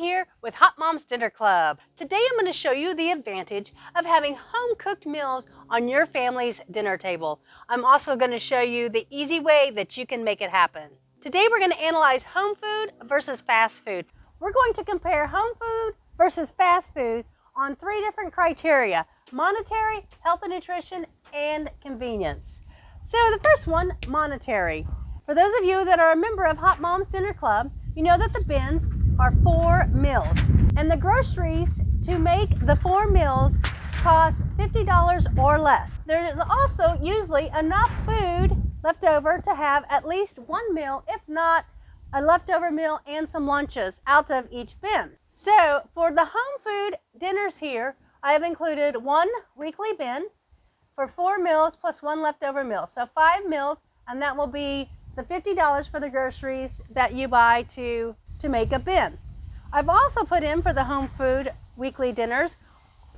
here with Hot Moms Dinner Club. Today I'm going to show you the advantage of having home-cooked meals on your family's dinner table. I'm also going to show you the easy way that you can make it happen. Today we're going to analyze home food versus fast food. We're going to compare home food versus fast food on 3 different criteria: monetary, health and nutrition, and convenience. So the first one, monetary. For those of you that are a member of Hot Moms Dinner Club, you know that the bins are 4 meals, and the groceries to make the 4 meals cost $50 or less. There is also usually enough food left over to have at least 1 meal, if not a leftover meal and some lunches out of each bin. So for the home food dinners here, I have included 1 weekly bin for 4 meals plus 1 leftover meal. So 5 meals, and that will be the $50 for the groceries that you buy to make a bin. I've also put in for the home food weekly dinners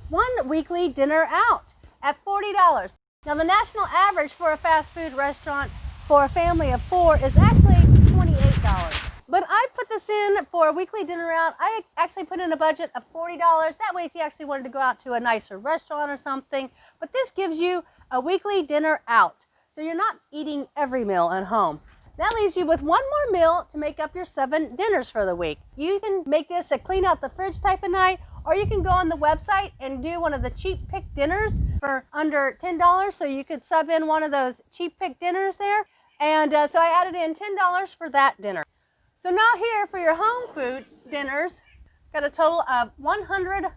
1 weekly dinner out at $40. Now the national average for a fast food restaurant for a family of 4 is actually $28. But I put this in for a weekly dinner out. I actually put in a budget of $40. That way if you actually wanted to go out to a nicer restaurant or something. But this gives you a weekly dinner out, so you're not eating every meal at home. That leaves you with 1 more meal to make up your 7 dinners for the week. You can make this a clean out the fridge type of night, or you can go on the website and do one of the cheap pick dinners for under $10. So you could sub in one of those cheap pick dinners there. And so I added in $10 for that dinner. So now here for your home food dinners, got a total of $100.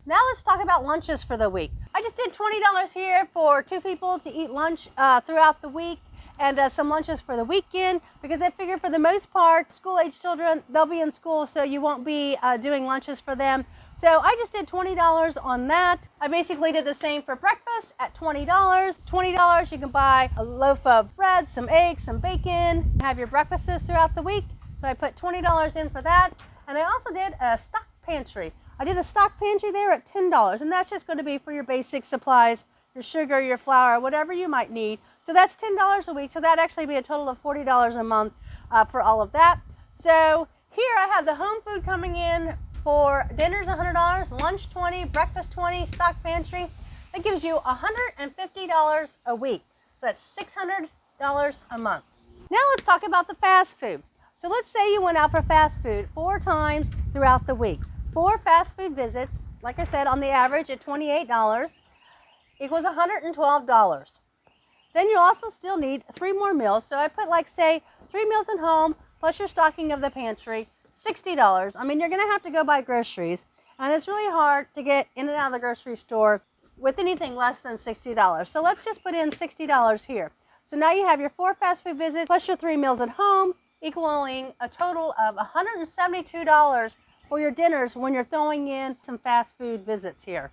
Now let's talk about lunches for the week. I just did $20 here for 2 people to eat lunch throughout the week, and some lunches for the weekend, because I figure for the most part, school-age children, they'll be in school, so you won't be doing lunches for them. So I just did $20 on that. I basically did the same for breakfast at $20. $20, you can buy a loaf of bread, some eggs, some bacon, have your breakfasts throughout the week. So I put $20 in for that. And I also did a stock pantry. I did a stock pantry there at $10, and that's just going to be for your basic supplies, your sugar, your flour, whatever you might need. So that's $10 a week. So that'd actually be a total of $40 a month for all of that. So here I have the home food coming in for dinners $100, lunch $20, breakfast $20, stock pantry. That gives you $150 a week. So that's $600 a month. Now let's talk about the fast food. So let's say you went out for fast food 4 times throughout the week. 4 fast food visits, like I said, on the average at $28, equals $112. Then you also still need 3 more meals. So I put, like, say, 3 meals at home plus your stocking of the pantry, $60. I mean, you're going to have to go buy groceries, and it's really hard to get in and out of the grocery store with anything less than $60. So let's just put in $60 here. So now you have your 4 fast food visits plus your 3 meals at home, equaling a total of $172 for your dinners when you're throwing in some fast food visits here.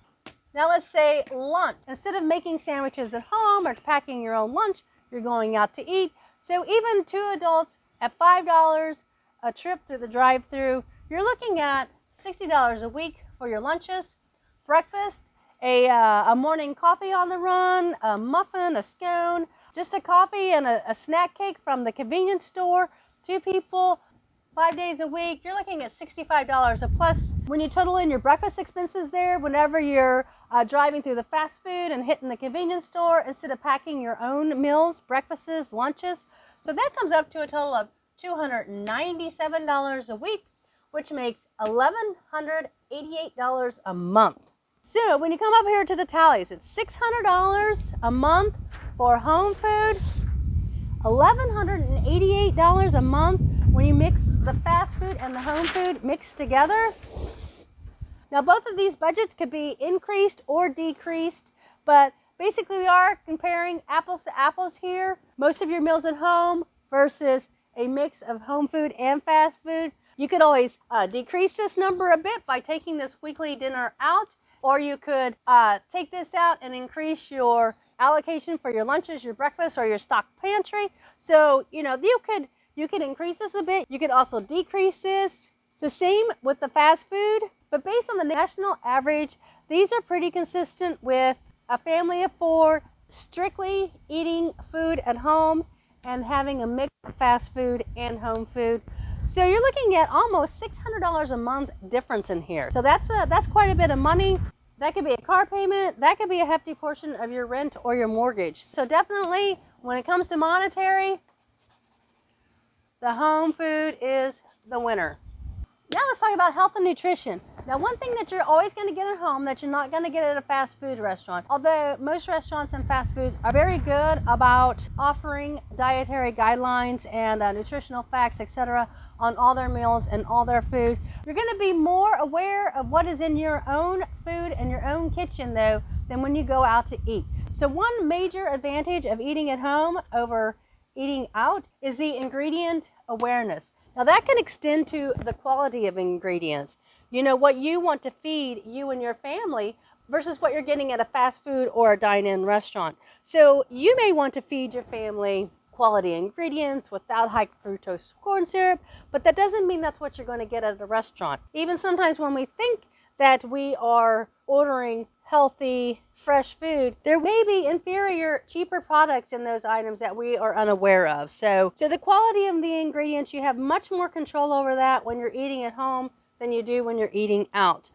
Now let's say lunch. Instead of making sandwiches at home or packing your own lunch, you're going out to eat. So even 2 adults at $5 a trip through the drive-through, you're looking at $60 a week for your lunches. Breakfast, a morning coffee on the run, a muffin, a scone, just a coffee and a snack cake from the convenience store. 2 people, 5 days a week, you're looking at $65 a plus. When you total in your breakfast expenses there, whenever you're driving through the fast food and hitting the convenience store instead of packing your own meals, breakfasts, lunches. So that comes up to a total of $297 a week, which makes $1,188 a month. So when you come up here to the tallies, it's $600 a month for home food, $1,188 a month when you mix the fast food and the home food mixed together. Now both of these budgets could be increased or decreased, but basically we are comparing apples to apples here. Most of your meals at home versus a mix of home food and fast food. You could always decrease this number a bit by taking this weekly dinner out, or you could take this out and increase your allocation for your lunches, your breakfast, or your stock pantry. So, you know, you could increase this a bit. You could also decrease this. The same with the fast food, but based on the national average, these are pretty consistent with a family of 4 strictly eating food at home and having a mix of fast food and home food. So you're looking at almost $600 a month difference in here. So that's quite a bit of money. That could be a car payment. That could be a hefty portion of your rent or your mortgage. So definitely, when it comes to monetary, the home food is the winner. Now let's talk about health and nutrition. Now, one thing that you're always going to get at home that you're not going to get at a fast food restaurant, although most restaurants and fast foods are very good about offering dietary guidelines and nutritional facts, etc., on all their meals and all their food, you're going to be more aware of what is in your own food and your own kitchen, though, than when you go out to eat. So one major advantage of eating at home over eating out is the ingredient awareness. Now that can extend to the quality of ingredients. You know, what you want to feed you and your family versus what you're getting at a fast food or a dine-in restaurant. So you may want to feed your family quality ingredients without high fructose corn syrup, but that doesn't mean that's what you're going to get at a restaurant. Even sometimes when we think that we are ordering healthy, fresh food, there may be inferior, cheaper products in those items that we are unaware of. So the quality of the ingredients, you have much more control over that when you're eating at home than you do when you're eating out.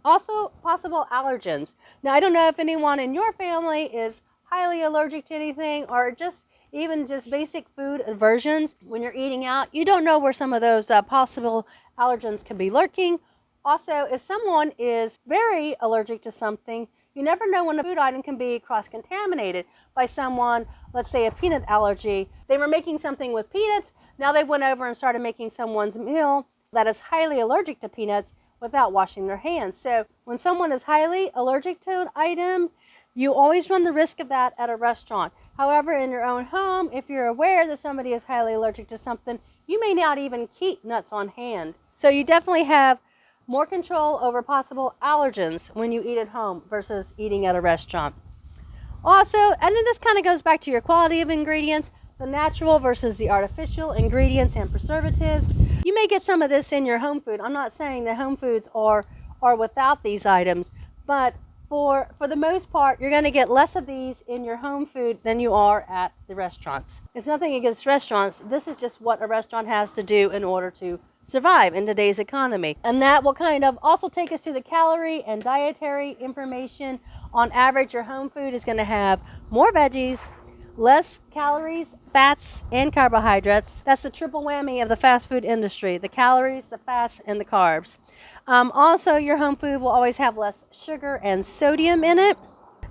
Also, possible allergens. Now, I don't know if anyone in your family is highly allergic to anything or just basic food aversions. When you're eating out, you don't know where some of those possible allergens could be lurking. Also, if someone is very allergic to something, you never know when a food item can be cross-contaminated by someone, let's say a peanut allergy. They were making something with peanuts, now they went over and started making someone's meal that is highly allergic to peanuts without washing their hands. So when someone is highly allergic to an item, you always run the risk of that at a restaurant. However, in your own home, if you're aware that somebody is highly allergic to something, you may not even keep nuts on hand. So you definitely have more control over possible allergens when you eat at home versus eating at a restaurant. Also, and then this kind of goes back to your quality of ingredients, the natural versus the artificial ingredients and preservatives. You may get some of this in your home food. I'm not saying that home foods are without these items, but for the most part, you're going to get less of these in your home food than you are at the restaurants. It's nothing against restaurants. This is just what a restaurant has to do in order to survive in today's economy. And that will kind of also take us to the calorie and dietary information. On average, your home food is going to have more veggies, less calories, fats, and carbohydrates. That's the triple whammy of the fast food industry: the calories, the fats, and the carbs. Also, your home food will always have less sugar and sodium in it.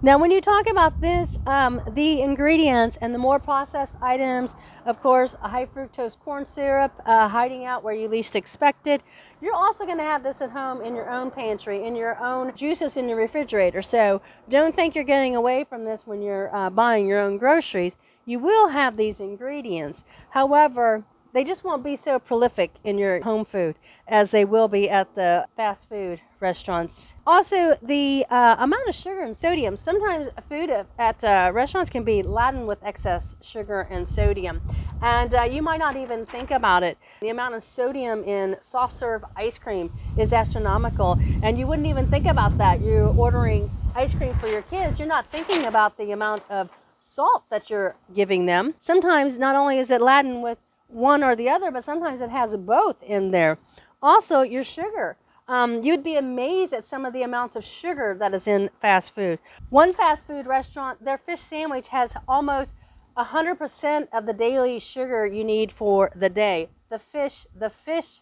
Now, when you talk about this, the ingredients and the more processed items, of course, a high fructose corn syrup, hiding out where you least expect it. You're also going to have this at home in your own pantry, in your own juices in your refrigerator. So don't think you're getting away from this when you're buying your own groceries. You will have these ingredients. However, they just won't be so prolific in your home food as they will be at the fast food restaurants. Also, the amount of sugar and sodium. Sometimes food at restaurants can be laden with excess sugar and sodium, and you might not even think about it. The amount of sodium in soft serve ice cream is astronomical, and you wouldn't even think about that. You're ordering ice cream for your kids. You're not thinking about the amount of salt that you're giving them. Sometimes not only is it laden with one or the other, but sometimes it has both in there. Also, your sugar. You'd be amazed at some of the amounts of sugar that is in fast food. One fast food restaurant, their fish sandwich has almost 100% of the daily sugar you need for the day. The fish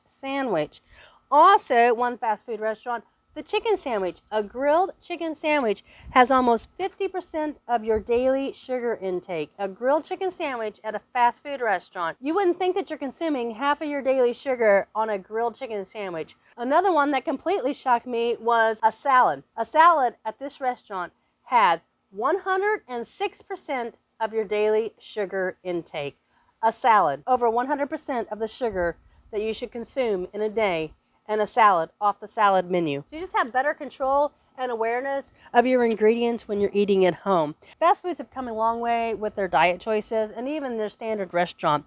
sandwich. Also, one fast food restaurant, the chicken sandwich. A grilled chicken sandwich has almost 50% of your daily sugar intake. A grilled chicken sandwich at a fast food restaurant. You wouldn't think that you're consuming half of your daily sugar on a grilled chicken sandwich. Another one that completely shocked me was a salad. A salad at this restaurant had 106% of your daily sugar intake. A salad, over 100% of the sugar that you should consume in a day, and a salad off the salad menu. So you just have better control and awareness of your ingredients when you're eating at home. Fast foods have come a long way with their diet choices and even their standard restaurant.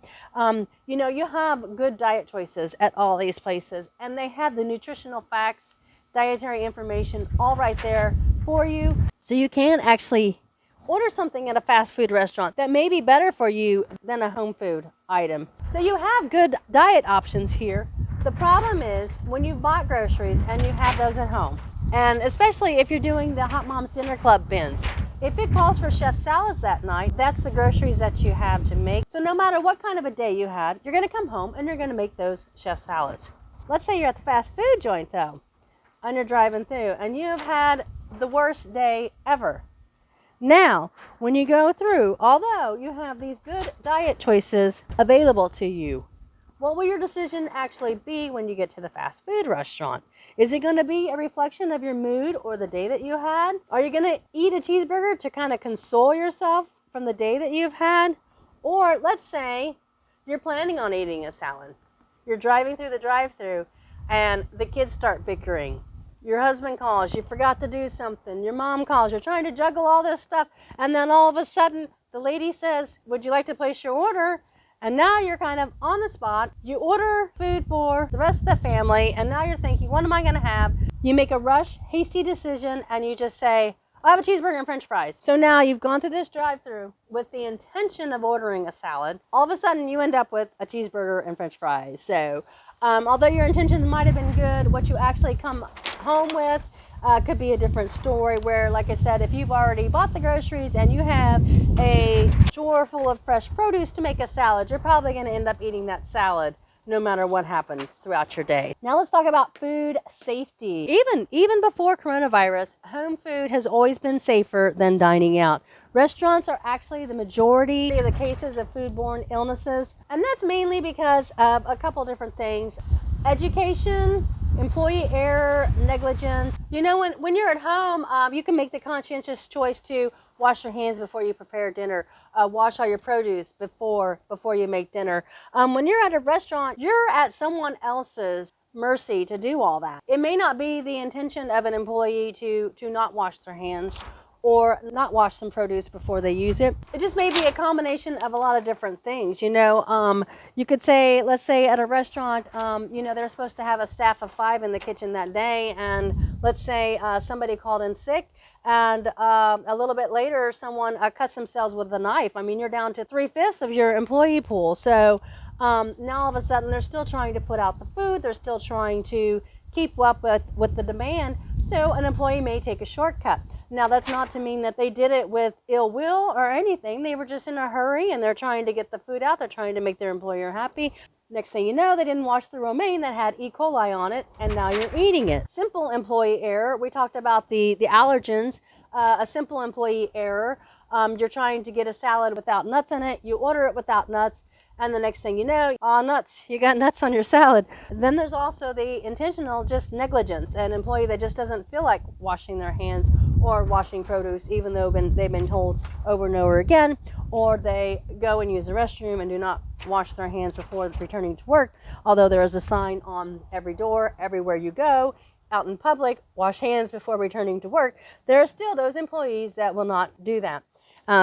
You have good diet choices at all these places, and they have the nutritional facts, dietary information all right there for you. So you can actually order something at a fast food restaurant that may be better for you than a home food item. So you have good diet options here. The problem is when you've bought groceries and you have those at home, and especially if you're doing the Hot Moms Dinner Club bins, if it calls for chef salads that night, that's the groceries that you have to make. So no matter what kind of a day you had, you're going to come home and you're going to make those chef salads. Let's say you're at the fast food joint though, and you're driving through and you've had the worst day ever. Now, when you go through, although you have these good diet choices available to you, what will your decision actually be when you get to the fast food restaurant? Is it going to be a reflection of your mood or the day that you had? Are you going to eat a cheeseburger to kind of console yourself from the day that you've had? Or let's say you're planning on eating a salad. You're driving through the drive-thru and the kids start bickering. Your husband calls, you forgot to do something. Your mom calls, you're trying to juggle all this stuff. And then all of a sudden, the lady says, would you like to place your order? And now you're kind of on the spot. You order food for the rest of the family, and now you're thinking, what am I going to have? You make a rush, hasty decision, and you just say, I'll have a cheeseburger and french fries. So now you've gone through this drive-thru with the intention of ordering a salad. All of a sudden, you end up with a cheeseburger and french fries. So although your intentions might have been good, what you actually come home with could be a different story where, like I said, if you've already bought the groceries and you have a drawer full of fresh produce to make a salad, you're probably going to end up eating that salad no matter what happened throughout your day. Now let's talk about food safety. Even before coronavirus, home food has always been safer than dining out. Restaurants are actually the majority of the cases of foodborne illnesses, and that's mainly because of a couple different things. Education, employee error, negligence. You know, when you're at home, you can make the conscientious choice to wash your hands before you prepare dinner, wash all your produce before you make dinner. When you're at a restaurant, you're at someone else's mercy to do all that. It may not be the intention of an employee to not wash their hands or not wash some produce before they use it. It just may be a combination of a lot of different things. You know, you could say, let's say at a restaurant, you know, they're supposed to have a staff of 5 in the kitchen that day, and let's say somebody called in sick, and a little bit later someone cuts themselves with a knife. I mean, you're down to 3/5 of your employee pool. So now all of a sudden they're still trying to put out the food, they're still trying to keep up with the demand, so an employee may take a shortcut. Now, that's not to mean that they did it with ill will or anything. They were just in a hurry and they're trying to get the food out. They're trying to make their employer happy. Next thing you know, they didn't wash the romaine that had E. coli on it, and now you're eating it. Simple employee error. We talked about the allergens. A simple employee error. You're trying to get a salad without nuts in it. You order it without nuts. And the next thing you know, nuts, you got nuts on your salad. Then there's also the intentional just negligence, an employee that just doesn't feel like washing their hands or washing produce, even though they've been told over and over again, or they go and use the restroom and do not wash their hands before returning to work, although there is a sign on every door, everywhere you go, out in public, wash hands before returning to work. There are still those employees that will not do that.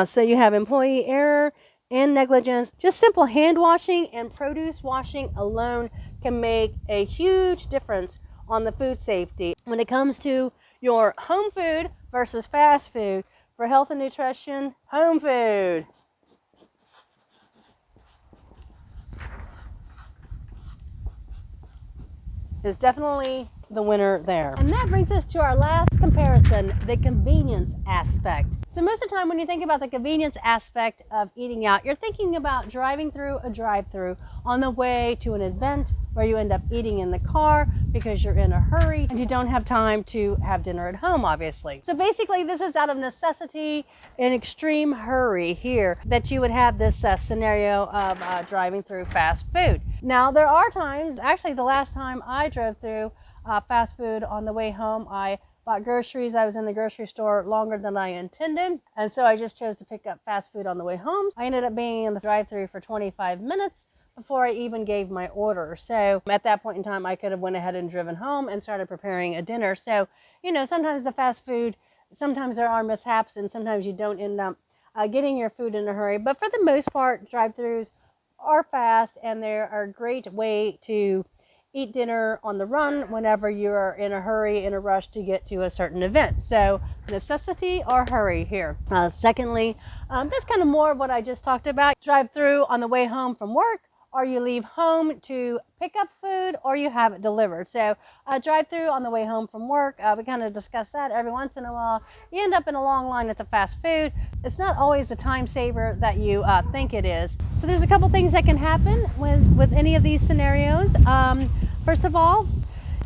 So you have employee error and negligence. Just simple hand washing and produce washing alone can make a huge difference on the food safety. When it comes to your home food versus fast food, for health and nutrition, home food. Is definitely the winner there. And that brings us to our last comparison, the convenience aspect. So most of the time when you think about the convenience aspect of eating out, you're thinking about driving through a drive-through on the way to an event where you end up eating in the car because you're in a hurry and you don't have time to have dinner at home, obviously. So basically this is out of necessity, an extreme hurry here, that you would have this scenario of driving through fast food. Now there are times, actually the last time I drove through fast food on the way home, I bought groceries. I was in the grocery store longer than I intended, and so I just chose to pick up fast food on the way home. I ended up being in the drive-thru for 25 minutes before I even gave my order. So at that point in time, I could have went ahead and driven home and started preparing a dinner. So, you know, sometimes the fast food, sometimes there are mishaps, and sometimes you don't end up getting your food in a hurry. But for the most part, drive-thrus are fast, and they're a great way to eat dinner on the run whenever you're in a hurry, in a rush to get to a certain event. So necessity or hurry here. Secondly, that's kind of more of what I just talked about. Drive through on the way home from work, or you leave home to pick up food, or you have it delivered. So drive through on the way home from work, we kind of discuss that every once in a while. You end up in a long line at the fast food. It's not always the time saver that you think it is. So there's a couple things that can happen with any of these scenarios. First of all,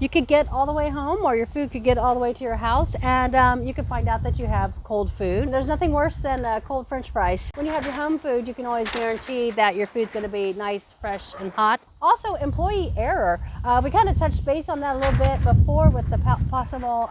you could get all the way home, or your food could get all the way to your house, and you could find out that you have cold food. There's nothing worse than cold French fries. When you have your home food, you can always guarantee that your food's going to be nice, fresh, and hot. Also, employee error. We kind of touched base on that a little bit before with the possible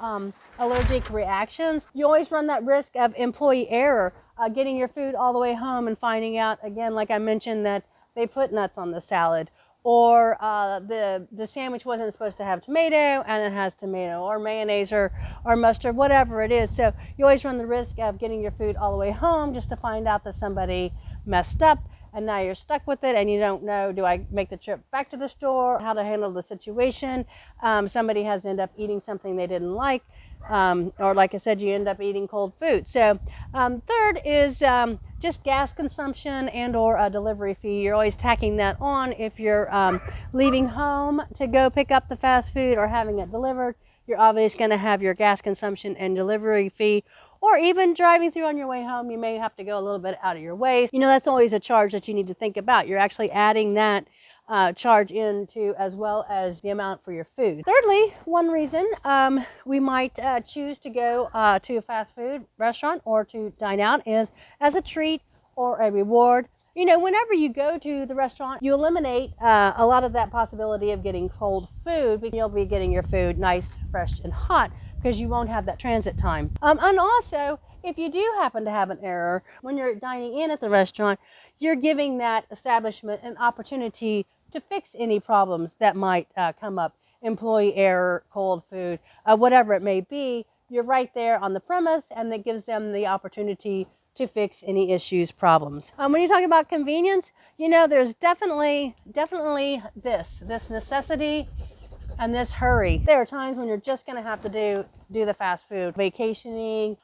allergic reactions. You always run that risk of employee error, getting your food all the way home and finding out, again, like I mentioned, that they put nuts on the salad, or the sandwich wasn't supposed to have tomato and it has tomato, or mayonnaise or mustard, whatever it is. So you always run the risk of getting your food all the way home just to find out that somebody messed up, and now you're stuck with it and you don't know, do I make the trip back to the store, how to handle the situation. Somebody has to end up eating something they didn't like, or like I said, you end up eating cold food. So third is just gas consumption and or a delivery fee. You're always tacking that on if you're leaving home to go pick up the fast food or having it delivered. You're obviously going to have your gas consumption and delivery fee. Or even driving through on your way home, you may have to go a little bit out of your way. You know, that's always a charge that you need to think about. You're actually adding that charge into, as well as the amount for your food. Thirdly, one reason we might choose to go to a fast food restaurant or to dine out is as a treat or a reward. You know, whenever you go to the restaurant, you eliminate a lot of that possibility of getting cold food, because you'll be getting your food nice, fresh, and hot, because you won't have that transit time. And also, if you do happen to have an error when you're dining in at the restaurant, you're giving that establishment an opportunity to fix any problems that might come up. Employee error, cold food, whatever it may be, you're right there on the premise, and that gives them the opportunity to fix any issues, problems. When you talk about convenience, you know, there's definitely this necessity and this hurry. There are times when you're just going to have to do the fast food. Vacationing,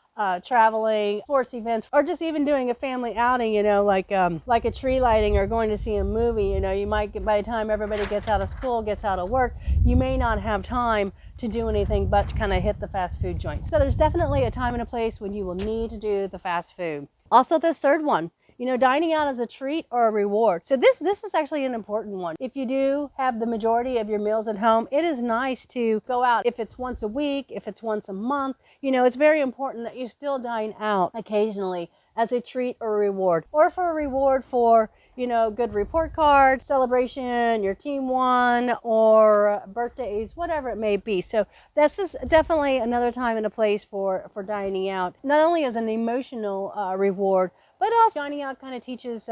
traveling, sports events, or just even doing a family outing, you know, like a tree lighting or going to see a movie. You know, you might get, by the time everybody gets out of school, gets out of work, you may not have time to do anything but kind of hit the fast food joint. So there's definitely a time and a place when you will need to do the fast food. Also, this third one, you know, dining out as a treat or a reward. So this is actually an important one. If you do have the majority of your meals at home, it is nice to go out. If it's once a week, if it's once a month, you know, it's very important that you still dine out occasionally as a treat or a reward, or for a reward for, you know, good report card, celebration, your team won, or birthdays, whatever it may be. So this is definitely another time and a place for dining out, not only as an emotional reward, but also dining out kind of teaches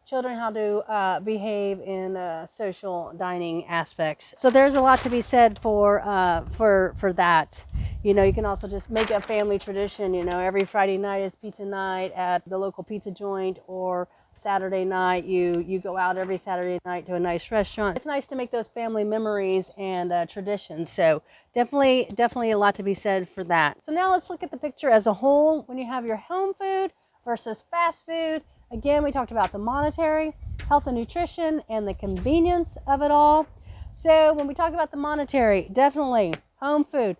children how to behave in social dining aspects. So there's a lot to be said for that. You know, you can also just make a family tradition. You know, every Friday night is pizza night at the local pizza joint, or Saturday night you go out every Saturday night to a nice restaurant. It's nice to make those family memories and traditions. So definitely a lot to be said for that. So now let's look at the picture as a whole. When you have your home food versus fast food, again, we talked about the monetary, health and nutrition, and the convenience of it all. So when we talk about the monetary, definitely home food,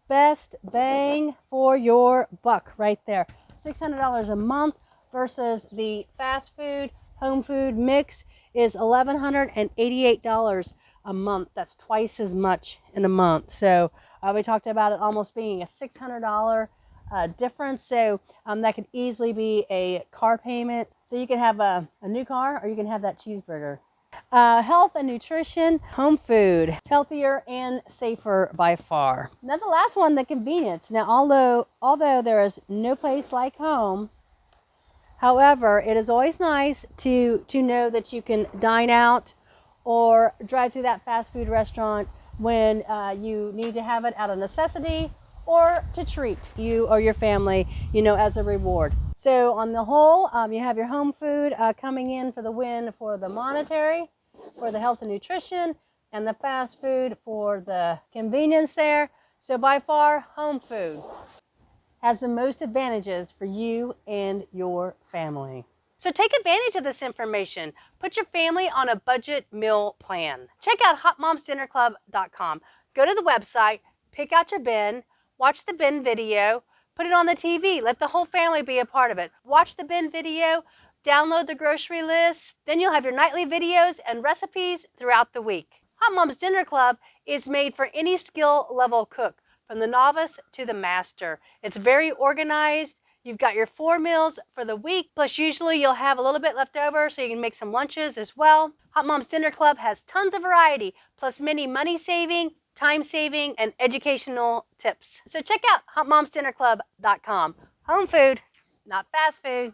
best bang for your buck right there. $600 a month versus the fast food, home food mix is $1,188 a month. That's twice as much in a month. So we talked about it almost being a $600 difference. So that could easily be a car payment. So you can have a new car, or you can have that cheeseburger. Health and nutrition, home food, healthier and safer by far. Now the last one, the convenience. Now although there is no place like home, however, it is always nice to know that you can dine out or drive through that fast food restaurant when you need to have it out of necessity, or to treat you or your family, you know, as a reward. So on the whole, you have your home food coming in for the win for the monetary, for the health and nutrition, and the fast food for the convenience there. So by far, home food has the most advantages for you and your family. So take advantage of this information. Put your family on a budget meal plan. Check out HoteMomsDinnerClub.com. Go to the website, pick out your bin, watch the bin video, put it on the TV. Let the whole family be a part of it. Watch the bin video, download the grocery list. Then you'll have your nightly videos and recipes throughout the week. Hot Moms Dinner Club is made for any skill level cook, from the novice to the master. It's very organized. You've got your 4 meals for the week, plus usually you'll have a little bit left over so you can make some lunches as well. Hot Moms Dinner Club has tons of variety, plus many money-saving, time-saving, and educational tips. So check out HotMomsDinnerClub.com. Home food, not fast food.